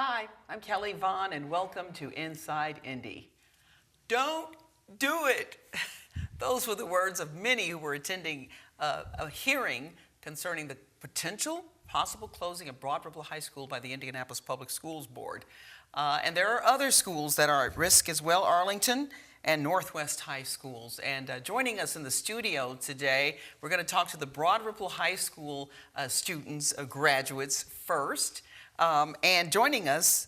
Hi, I'm Kelly Vaughn, and welcome to Inside Indy. Don't do it. Those were the words of many who were attending a hearing concerning the possible closing of Broad Ripple High School by the Indianapolis Public Schools Board. And there are other schools that are at risk as well, Arlington and Northwest High Schools. And joining us in the studio today, we're going to talk to the Broad Ripple High School students, graduates first. And joining us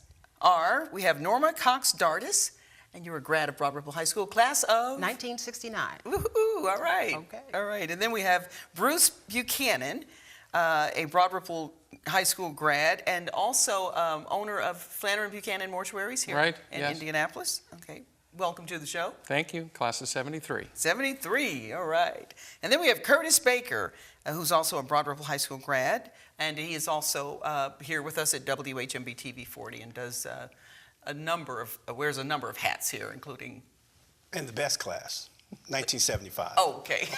we have Norma Cox-Dardis, and you're a grad of Broad Ripple High School, class of? 1969. Woohoo, all right. Okay. All right, and then we have Bruce Buchanan, a Broad Ripple High School grad, and also owner of Flannery Buchanan Mortuaries here in Indianapolis. Okay, welcome to the show. Thank you, class of 73. 73, all right. And then we have Curtis Baker, who's also a Broad Ripple High School grad, and he is also here with us at WHMB TV 40 and does wears a number of hats here, including... In the best class, 1975. Oh, okay. I'm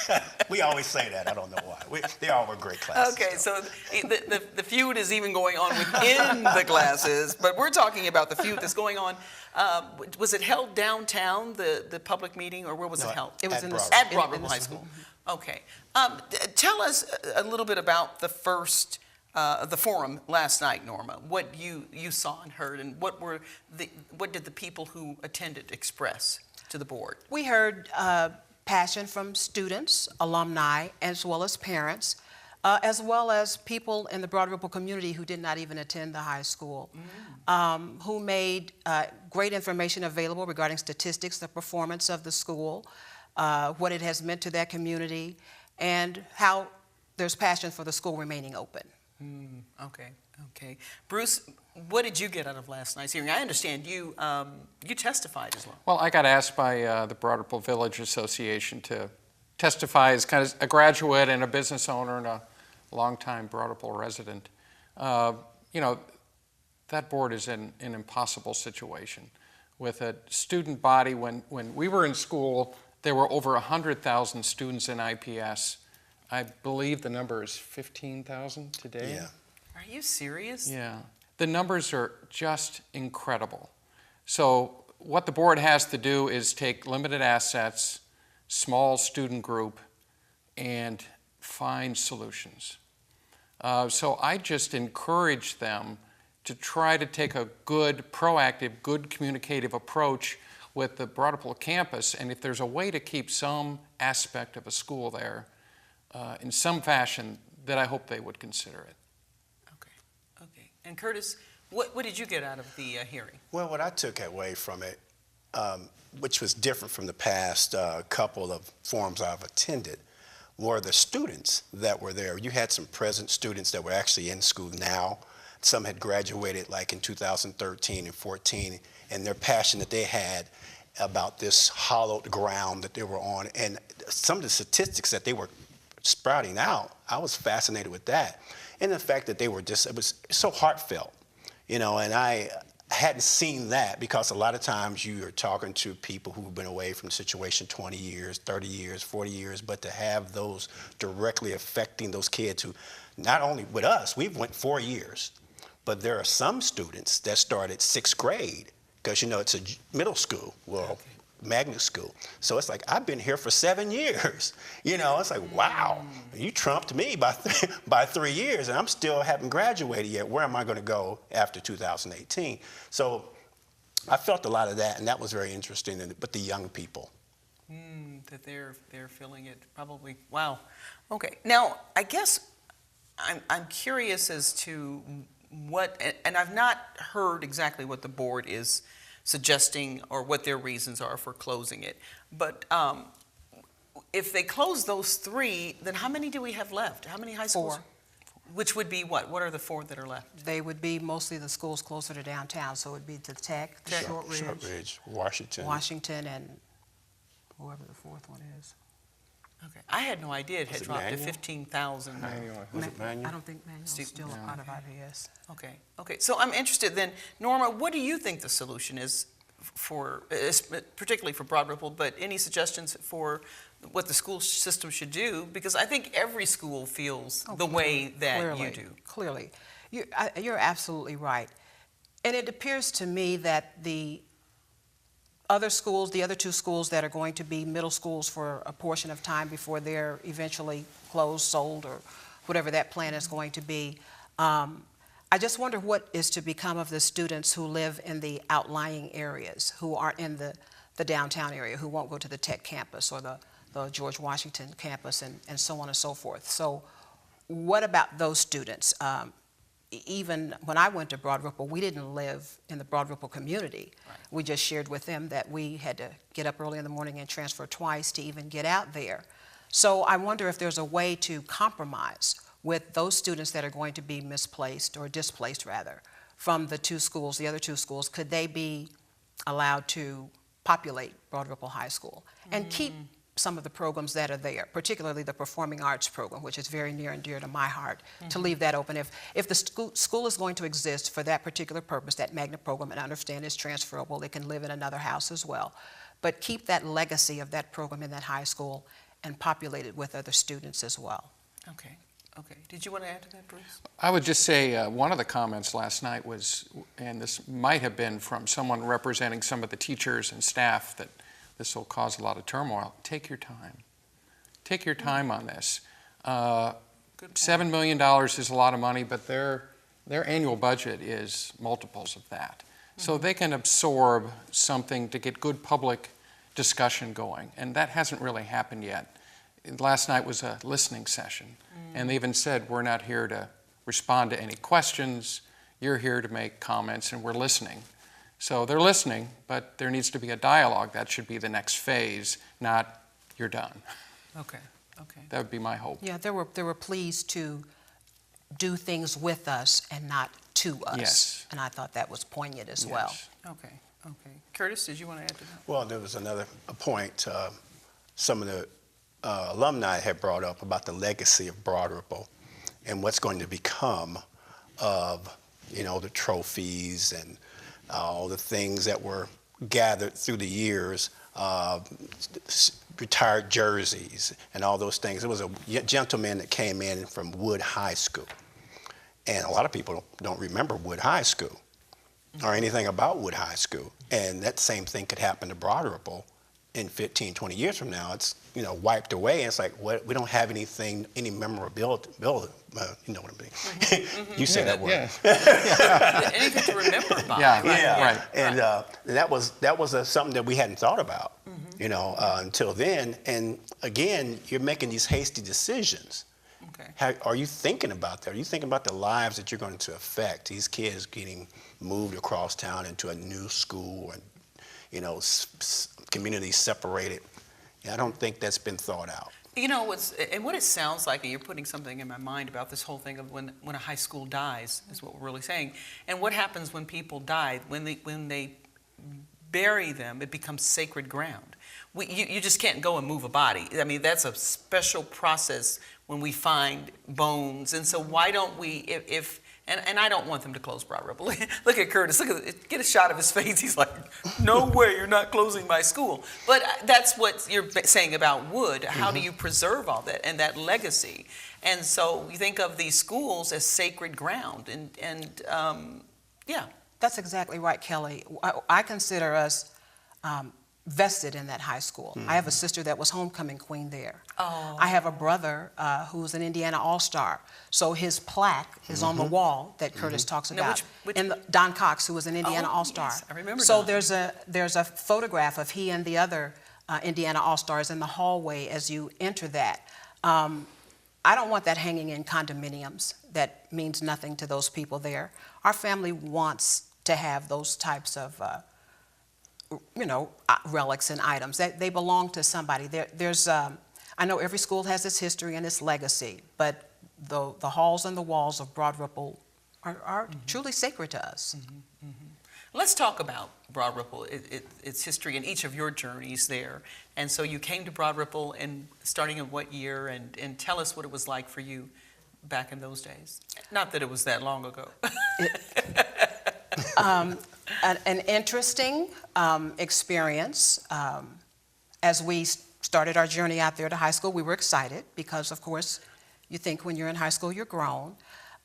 sorry. We always say that. I don't know why. They all were great classes. Okay, so the feud is even going on within the classes, but we're talking about the feud that's going on. Was it held downtown, the public meeting, or where was it held? It was at Broad Ripple High School. Okay. Tell us a little bit about the forum last night, Norma. What you saw and heard, and what did the people who attended express to the board? We heard passion from students, alumni, as well as parents, as well as people in the Broad Ripple community who did not even attend the high school, who made great information available regarding statistics, the performance of the school, what it has meant to that community, and how there's passion for the school remaining open. Okay. Bruce, what did you get out of last night's hearing? I understand you testified as well. Well, I got asked by the Broad Ripple Village Association to testify as kind of a graduate and a business owner and a longtime Broad Ripple resident. You know, that board is in an impossible situation. With a student body, when we were in school, there were over 100,000 students in IPS. I believe the number is 15,000 today. Yeah. Are you serious? Yeah. The numbers are just incredible. So what the board has to do is take limited assets, small student group, and find solutions. So I just encourage them to try to take a good, proactive, good communicative approach with the Broad Ripple campus, and if there's a way to keep some aspect of a school there in some fashion, that I hope they would consider it. Okay. And Curtis, what did you get out of the hearing? Well, what I took away from it, which was different from the past couple of forums I've attended, were the students that were there. You had some present students that were actually in school now. Some had graduated like in 2013 and 14, and their passion that they had about this hollowed ground that they were on, and some of the statistics that they were sprouting out, I was fascinated with that. And the fact that they were just, it was so heartfelt, you know, and I hadn't seen that because a lot of times you are talking to people who've been away from the situation 20 years, 30 years, 40 years, but to have those directly affecting those kids who, not only with us, we've went 4 years, but there are some students that started 6th grade, because you know it's a middle school, well, magnet school. So it's like, I've been here for 7 years. You know, it's like, wow, you trumped me by 3 years, and I'm still haven't graduated yet. Where am I going to go after 2018? So I felt a lot of that, and that was very interesting. But the young people. That they're feeling it probably. Wow. Okay. Now, I guess I'm curious as to what, and I've not heard exactly what the board is suggesting or what their reasons are for closing it. But if they close those 3, then how many do we have left? How many high schools? 4. Which would be what? What are the 4 that are left? They would be mostly the schools closer to downtown, so it would be the Tech, Shortridge, Washington, and whoever the 4th one is. Okay. I had no idea it had dropped to 15,000. Was it Manual? I don't think Manual's still out of IPS. Okay. So I'm interested then, Norma, what do you think the solution is particularly for Broad Ripple, but any suggestions for what the school system should do? Because I think every school feels the way that you do. Clearly. You're absolutely right. And it appears to me that the other schools, the other two schools that are going to be middle schools for a portion of time before they're eventually closed, sold, or whatever that plan is going to be, I just wonder what is to become of the students who live in the outlying areas, who aren't in the downtown area, who won't go to the Tech campus or the George Washington campus and so on and so forth. So what about those students? Even when I went to Broad Ripple, we didn't live in the Broad Ripple community. Right. We just shared with them that we had to get up early in the morning and transfer twice to even get out there. So I wonder if there's a way to compromise with those students that are going to be misplaced, or displaced rather, from the two schools, the other two schools. Could they be allowed to populate Broad Ripple High School and keep some of the programs that are there, particularly the performing arts program, which is very near and dear to my heart, to leave that open. If the school is going to exist for that particular purpose, that magnet program, and I understand it's transferable, it can live in another house as well, but keep that legacy of that program in that high school and populate it with other students as well. Okay. Okay. Did you want to add to that, Bruce? I would just say one of the comments last night was, and this might have been from someone representing some of the teachers and staff, that this will cause a lot of turmoil. Take your time. Take your time on this. $7 million is a lot of money, but their annual budget is multiples of that. So they can absorb something to get good public discussion going, and that hasn't really happened yet. Last night was a listening session, and they even said, we're not here to respond to any questions, you're here to make comments, and we're listening. So they're listening, but there needs to be a dialogue. That should be the next phase, not you're done. Okay. Okay. That would be my hope. Yeah, they were pleased to do things with us and not to us. Yes. And I thought that was poignant as well. Yes. Okay. Okay. Curtis, did you want to add to that? Well, there was another point some of the alumni had brought up about the legacy of Broad Ripple and what's going to become of, the trophies and all the things that were gathered through the years, retired jerseys and all those things. There was a gentleman that came in from Wood High School, and a lot of people don't remember Wood High School or anything about Wood High School, and that same thing could happen to Broad Ripple in 15, 20 years from now. It's wiped away, and it's like, what, we don't have anything, any memorability. You know what I mean? You say that word. Yeah. Anything to remember by. Yeah, right. And that was something that we hadn't thought about, until then. And again, you're making these hasty decisions. Okay. Are you thinking about that? Are you thinking about the lives that you're going to affect? These kids getting moved across town into a new school, and communities separated. I don't think that's been thought out. What it sounds like, and you're putting something in my mind about this whole thing of when a high school dies, is what we're really saying. And what happens when people die, when they bury them, it becomes sacred ground. You just can't go and move a body. I mean, that's a special process when we find bones. And so why don't we, and I don't want them to close Broad Ripple. Look at Curtis. Get a shot of his face. He's like, no way, you're not closing my school. But that's what you're saying about Wood. How do you preserve all that and that legacy? And so you think of these schools as sacred ground. And yeah. That's exactly right, Kelly. I consider us vested in that high school. I have a sister that was homecoming queen there. Oh. I have a brother who's an Indiana All-Star. So his plaque is on the wall that Curtis talks about. Which Don Cox, who was an Indiana All-Star. Yes, I remember So Don. there's a photograph of he and the other Indiana All-Stars in the hallway as you enter that. I don't want that hanging in condominiums. That means nothing to those people there. Our family wants to have those types of relics and items. They belong to somebody. I know every school has its history and its legacy, but the halls and the walls of Broad Ripple are truly sacred to us. Let's talk about Broad Ripple, its history, and each of your journeys there. And so you came to Broad Ripple, and starting in what year, and tell us what it was like for you back in those days. Not that it was that long ago. An interesting experience. As we started our journey out there to high school, we were excited because, of course, you think when you're in high school, you're grown.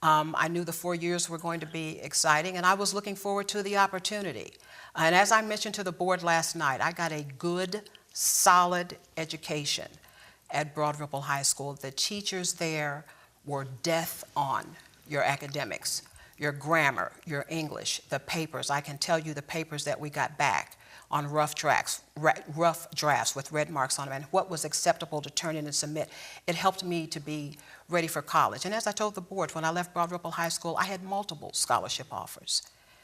I knew the 4 years were going to be exciting, and I was looking forward to the opportunity. And as I mentioned to the board last night, I got a good, solid education at Broad Ripple High School. The teachers there were death on your academics, your grammar, your English, the papers. I can tell you the papers that we got back on rough drafts with red marks on them, and what was acceptable to turn in and submit. It helped me to be ready for college. And as I told the board, when I left Broad Ripple High School, I had multiple scholarship offers.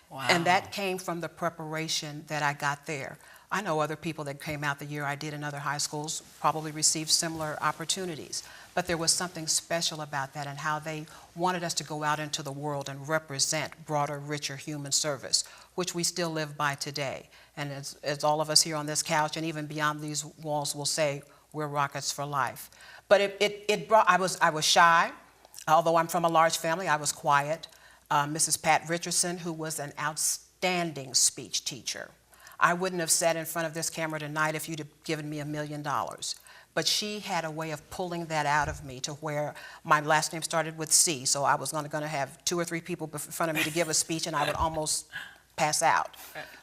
Wow. And that came from the preparation that I got there. I know other people that came out the year I did in other high schools probably received similar opportunities. But there was something special about that and how they wanted us to go out into the world and represent broader, richer human service, which we still live by today. And as all of us here on this couch and even beyond these walls will say, we're Rockets for Life. But it brought, I was shy. Although I'm from a large family, I was quiet. Mrs. Pat Richardson, who was an outstanding speech teacher. I wouldn't have sat in front of this camera tonight if you'd have given me $1 million. But she had a way of pulling that out of me to where my last name started with C, so I was going to have 2 or 3 people in front of me to give a speech, and I would almost pass out.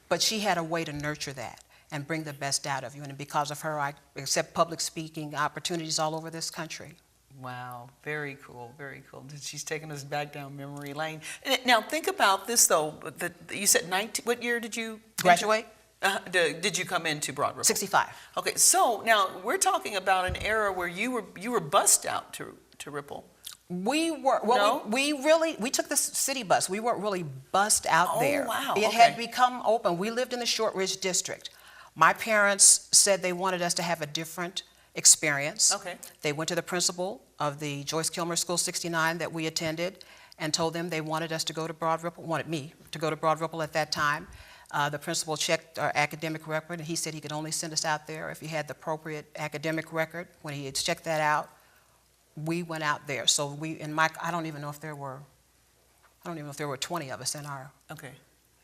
But she had a way to nurture that and bring the best out of you, and because of her, I accept public speaking opportunities all over this country. Wow, very cool, very cool. She's taking us back down memory lane. Now, think about this, though. You said 19, what year did you Graduate? Did you come into Broad Ripple? 65. Okay, so now we're talking about an era where you were bussed out to Ripple. We were, well, No? we took the city bus. We weren't really bussed out there. Oh, wow, It okay. had become open. We lived in the Shortridge district. My parents said they wanted us to have a different experience. Okay. They went to the principal of the Joyce Kilmer School 69 that we attended and told them they wanted us to go to Broad Ripple, wanted me to go to Broad Ripple at that time. The principal checked our academic record, and he said he could only send us out there if he had the appropriate academic record. When he had checked that out, we went out there. So I don't even know if there were 20 of us in our Okay.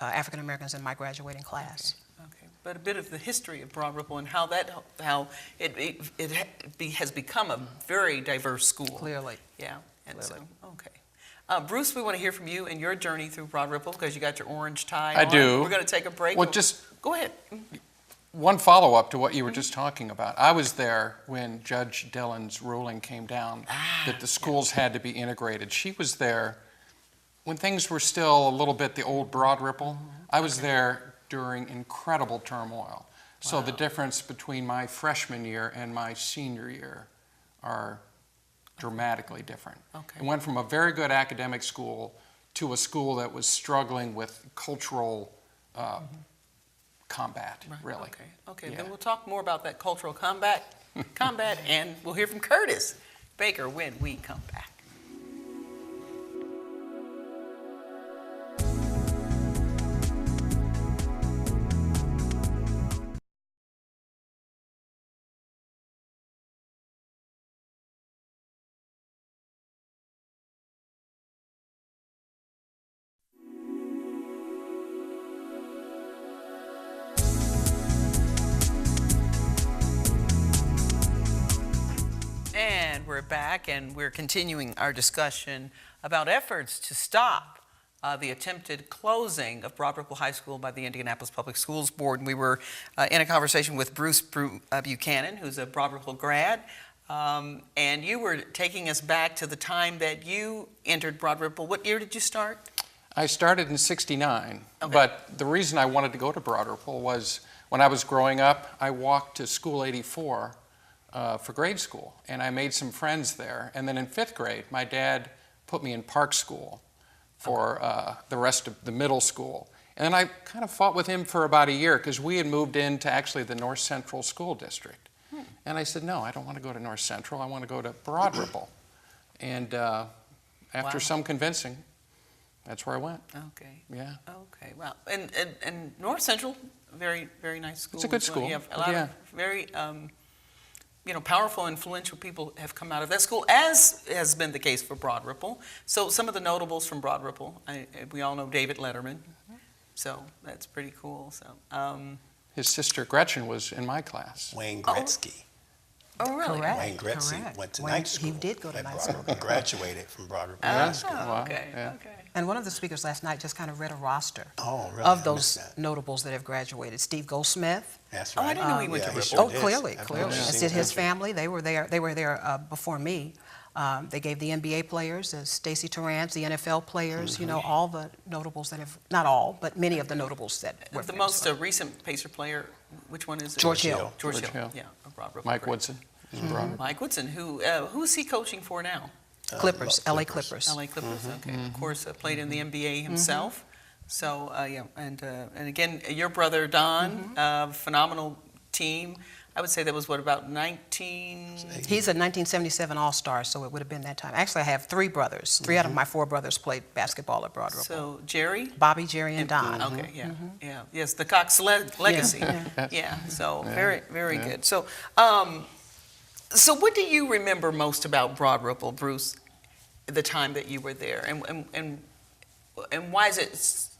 African Americans in my graduating class. Okay. But a bit of the history of Broad Ripple and how it has become a very diverse school. Clearly. Yeah. And Clearly. so, okay. Bruce, we want to hear from you and your journey through Broad Ripple because you got your orange tie I on. do. We're going to take a break. Well, just Go ahead. one follow-up to what you were just talking about. I was there when Judge Dillon's ruling came down that the schools had to be integrated. She was there when things were still a little bit the old Broad Ripple. I was there during incredible turmoil. So the difference between my freshman year and my senior year are dramatically different. Okay. It went from a very good academic school to a school that was struggling with cultural combat, Right. really. Okay. Okay. Yeah. Then we'll talk more about that cultural combat, and we'll hear from Curtis Baker when we come back. And we're back, and we're continuing our discussion about efforts to stop the attempted closing of Broad Ripple High School by the Indianapolis Public Schools Board. And we were in a conversation with Bruce Buchanan, who's a Broad Ripple grad, and you were taking us back to the time that you entered Broad Ripple. What year did you start? I started in '69, Okay. but the reason I wanted to go to Broad Ripple was when I was growing up, I walked to School 84 for grade school, and I made some friends there. And then in 5th grade, my dad put me in Park School for the rest of the middle school. And then I kind of fought with him for about a year because we had moved into actually the North Central School District. And I said, no, I don't want to go to North Central. I want to go to Broad Ripple. And after Wow. some convincing, that's where I went. Okay. Yeah. Okay. Wow. And North Central, very, very nice school. It's a good as well. school. You have a lot Yeah. of very powerful, influential people have come out of that school, as has been the case for Broad Ripple. So some of the notables from Broad Ripple, we all know David Letterman, so that's pretty cool. So His sister Gretchen was in my class. Wayne Gretzky. Oh, really? Correct. Wayne Gretzky correct. went to Wayne- night school. He did go to at night Broad school. Ripple, graduated from Broad Ripple Oh, High School. Wow, okay, yeah. okay. And one of the speakers last night just kind of read a roster Oh, really? of I those missed that. notables that have graduated. Steve Goldsmith. That's Oh, right. I didn't know he went to he Ripple. sure Oh, did. clearly, I've clearly. seen As did his pictures. family. They were there before me. They gave the NBA players, Stacey Torrance, the NFL players, you know, all the notables that have, not all, but many of the notables that were The there. most recent Pacer player, which one is it? George Hill. George George Hill. Hill. Yeah, of Broad Ripple. Mike Great. Woodson. is Broad Ripple. Mike Woodson, who is he coaching for now? Clippers, LA Clippers. LA Clippers. Okay, of course, played in the NBA himself. So yeah, and again, your brother Don, phenomenal team. I would say that was what, about 19. He's a 1977 All-Star, so it would have been that time. Actually, I have three brothers. 3 out of my 4 brothers played basketball at Broad Ripple. So Jerry. Bobby, Jerry, and Don. Okay, yeah, yeah, yes, the Cox legacy. Yeah. Yeah, so very good. So, so what do you remember most about Broad Ripple, Bruce, the time that you were there, and why is it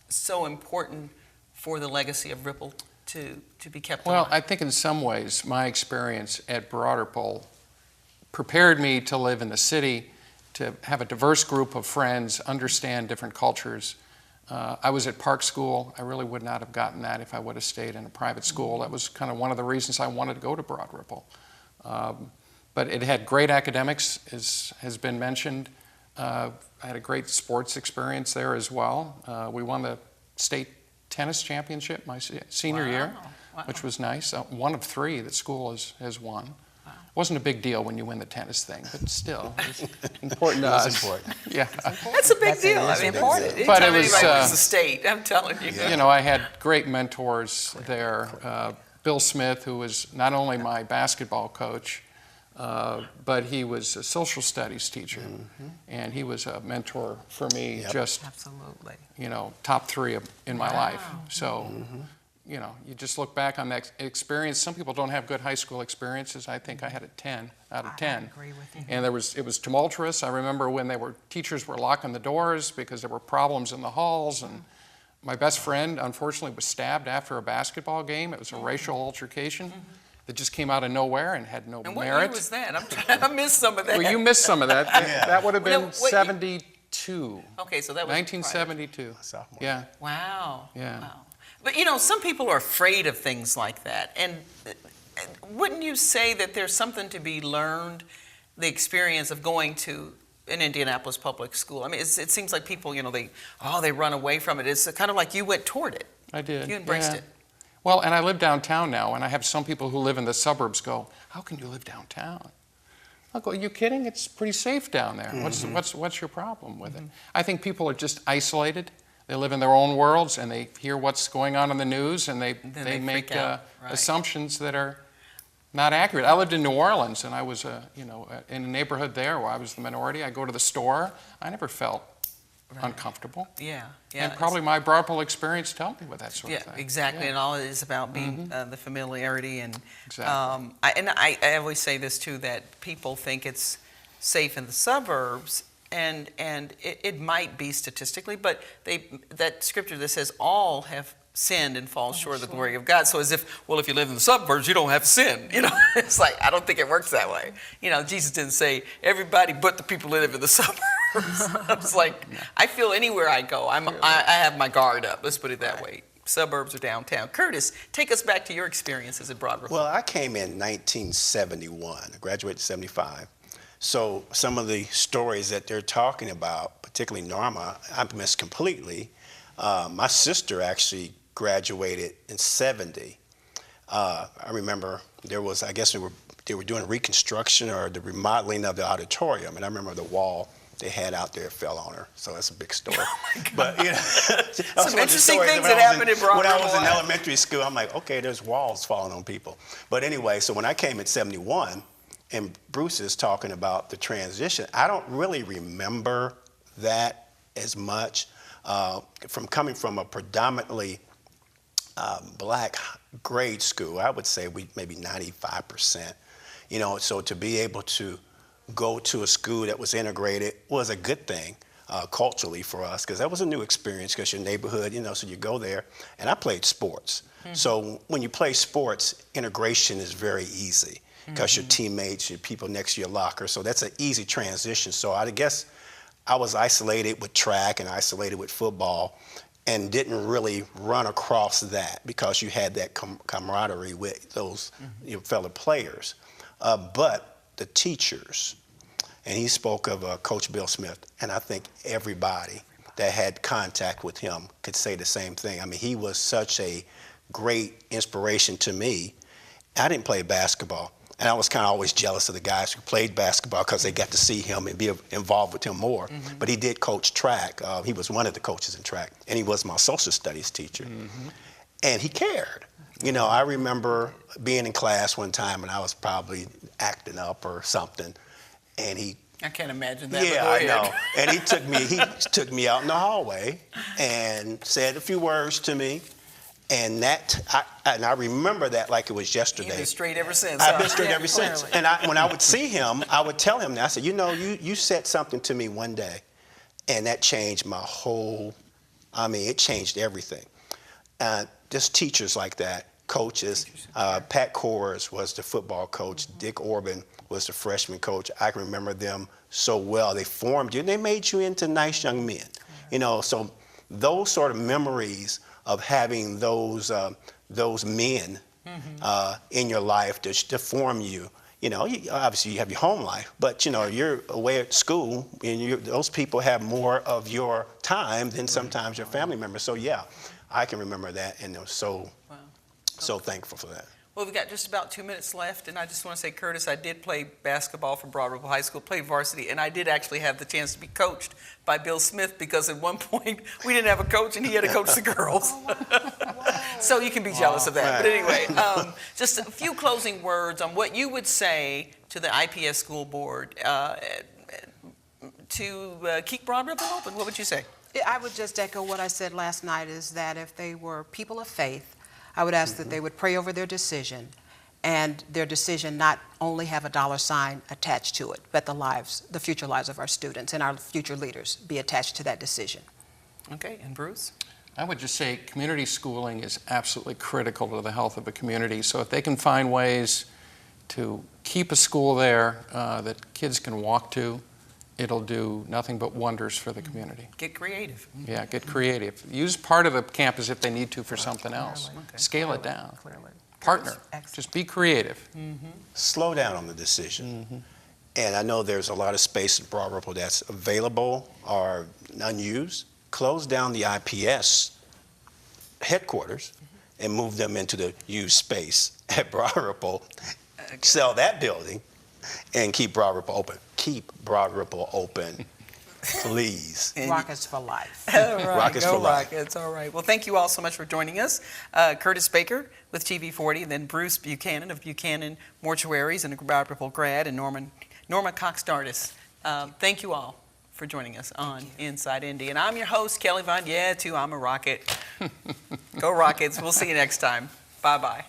so important for the legacy of Ripple to be kept Well, alive? I think in some ways my experience at Broad Ripple prepared me to live in the city, to have a diverse group of friends, understand different cultures. I was at Park School. I really would not have gotten that if I would have stayed in a private school. That was kind of one of the reasons I wanted to go to Broad Ripple. But it had great academics, as has been mentioned. I had a great sports experience there as well. We won the state tennis championship my senior year, Wow. which was nice. One of 3 that school has won. It wasn't a big deal when you win the tennis thing, but still, it was important to It was us. important. Yeah. That's a big That's- deal. that's I mean, important. But it anytime was, anybody wins the state, I'm telling you. You know, I had great mentors there. Bill Smith, who was not only my basketball coach, but he was a social studies teacher, and he was a mentor for me. Yep. Just, Absolutely. you know, top 3 in my life. Wow. So, you know, you just look back on that experience. Some people don't have good high school experiences. I think I had a 10 out of 10. I agree with you. And it was tumultuous. I remember when teachers were locking the doors because there were problems in the halls. And my best friend, unfortunately, was stabbed after a basketball game. It was a racial altercation that just came out of nowhere and had no And what merit. year was that? I missed some of that. Well, you missed some of that. Yeah. That would have Well, been no, what- 72. Okay, so that was 1972. Sophomore. Yeah. Wow. Yeah. Wow. But you know, some people are afraid of things like that. And wouldn't you say that there's something to be learned, the experience of going to an Indianapolis public school? I mean, it seems like people, you know, they run away from it. It's kind of like you went toward it. I did. You embraced yeah. it. Well, and I live downtown now, and I have some people who live in the suburbs go, "How can you live downtown?" I go, "Are you kidding? It's pretty safe down there. What's your problem with it?" I think people are just isolated. They live in their own worlds, and they hear what's going on in the news, and they they make freak out. Right. assumptions that are not accurate. I lived in New Orleans, and I was in a neighborhood there where I was the minority. I go to the store. I never felt uncomfortable. Yeah. And probably my Broad Ripple experience helped me with that sort of thing. Exactly. And all it is about being the familiarity. And Exactly. I always say this too, that people think it's safe in the suburbs, and it might be statistically, but that scripture that says all have sinned and fall short of the glory of God. So as if, well, if you live in the suburbs, you don't have sin. You know, it's like, I don't think it works that way. You know, Jesus didn't say everybody but the people that live in the suburbs. It's like, I feel anywhere I go, I have my guard up. Let's put it that way. Suburbs or downtown. Curtis, take us back to your experiences at Broad Ripple. Well, I came in 1971. I graduated in 75. So some of the stories that they're talking about, particularly Norma, I missed completely. My sister actually graduated in 70. I remember there was, I guess they were doing reconstruction or the remodeling of the auditorium, and I remember the wall they had out there fell on her. So that's a big story. But you know, Some interesting things that happened in Broad when I was Ripple. in elementary school, I'm like, okay, there's walls falling on people. But anyway, so when I came in 71, and Bruce is talking about the transition, I don't really remember that as much. From coming from a predominantly black grade school, I would say maybe 95%. You know, so to be able to go to a school that was integrated was a good thing culturally for us, because that was a new experience, because your neighborhood, you know, so you go there. And I played sports. So when you play sports, integration is very easy. because your teammates, your people next to your locker. So that's an easy transition. So I guess I was isolated with track and isolated with football and didn't really run across that because you had that camaraderie with those your fellow players. But the teachers, and he spoke of Coach Bill Smith, and I think everybody that had contact with him could say the same thing. I mean, he was such a great inspiration to me. I didn't play basketball, and I was kind of always jealous of the guys who played basketball because they got to see him and be involved with him more. But he did coach track. He was one of the coaches in track, and he was my social studies teacher. And he cared. You know, I remember being in class one time, and I was probably acting up or something, and I can't imagine that. yeah, I know. And he took me out in the hallway and said a few words to me. And I remember that like it was yesterday. You've been straight ever since. I've been straight ever since. And when I would see him, I would tell him that. I said, you know, you said something to me one day, and that changed my whole, it changed everything. Just teachers like that, coaches. Pat Kors was the football coach. Dick Orban was the freshman coach. I can remember them so well. They formed you, and they made you into nice young men. You know, so those sort of memories of having those men in your life to form you. You know, obviously you have your home life, but you know you're away at school, and those people have more of your time than sometimes your family members. So yeah, I can remember that, and I'm so thankful for that. Well, we've got just about 2 minutes left, and I just want to say, Curtis, I did play basketball for Broad Ripple High School, played varsity, and I did actually have the chance to be coached by Bill Smith because at one point we didn't have a coach and he had to coach the girls. So you can be jealous of that. But anyway, just a few closing words on what you would say to the IPS school board to keep Broad Ripple open. What would you say? I would just echo what I said last night, is that if they were people of faith, I would ask that they would pray over their decision, and their decision not only have a dollar sign attached to it, but the future lives of our students and our future leaders be attached to that decision. Okay, and Bruce? I would just say community schooling is absolutely critical to the health of a community. So if they can find ways to keep a school there that kids can walk to, it'll do nothing but wonders for the community. Get creative. Yeah, get creative. Use part of the campus if they need to for something else. Okay. Scale it down. Clearly. Partner. Excellent. Just be creative. Slow down on the decision. And I know there's a lot of space in Broad Ripple that's available or unused. Close down the IPS headquarters and move them into the used space at Broad Ripple. Sell that building and keep Broad Ripple open. Keep Broad Ripple open, please. Rockets for life. All right, Rockets go for life. Rockets. All right. Well, thank you all so much for joining us. Curtis Baker with TV40, then Bruce Buchanan of Buchanan Mortuaries and a Broad Ripple grad, and Norma Cox-Dardis. Thank you all for joining us on Inside Indy. And I'm your host, Kelly Vaughn. Yeah, too, I'm a Rocket. Go Rockets. We'll see you next time. Bye-bye.